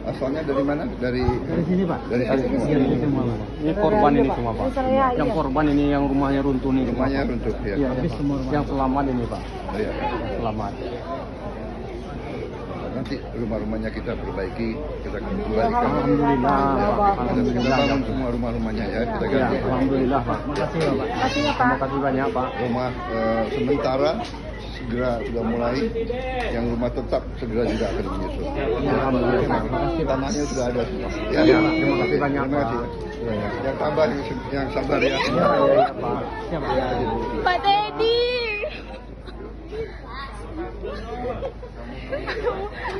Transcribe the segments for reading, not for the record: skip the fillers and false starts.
Asalnya dari mana? Dari sini, Pak. Dari sini semua. Ini korban ini semua, Pak. Yang korban ini yang rumahnya runtuh nih. Rumahnya runtuh ya. Iya, yang selamat ini, Pak. Oh, iya. Selamat. Nanti rumah-rumahnya kita perbaiki, kita kembalikan. Alhamdulillah, Pak. Kita bangun semua rumah-rumahnya ya. Kita Ya, ganti. alhamdulillah, Pak. Terima kasih, Pak. Terima kasih banyak, Pak. Rumah sementara segera sudah mulai, yang rumah tetap segera juga akan menyusul. Alhamdulillah. Tanahnya sudah ada semua. Ya, terima kasih banyak, Terima kasih. Pak. Yang tambah, yang sabar ya. Ya, Pak. Siap, ya. Pak Teddy.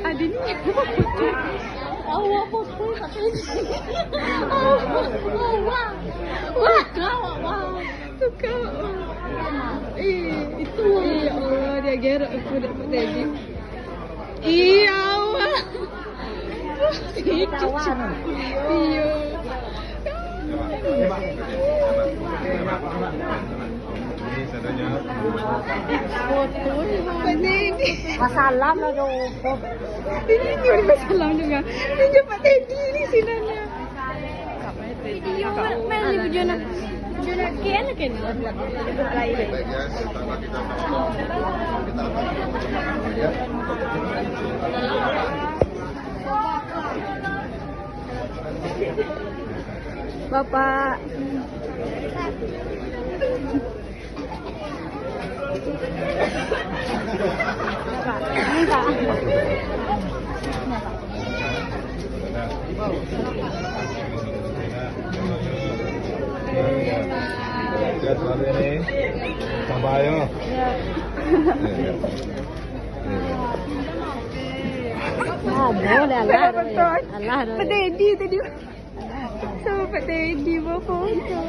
Adiknya awak foto Pak Teddy. Wah, suka. Itu ya Allah, dia gerak aku Pak Teddy. Iya, Allah. Iya. Foto Pak Teddy. Masalam lah dong. Ini udah masalah juga. Ini Pak Teddy ini sinanya. Video mana ni bujana? Bujana kian kan? Baik ya, pertama kita akan ya. Bapak. Ya, selalu ini tambah ayo. Boleh Allah. Pak Teddy tadi. Sama Pak Teddy bawa foto.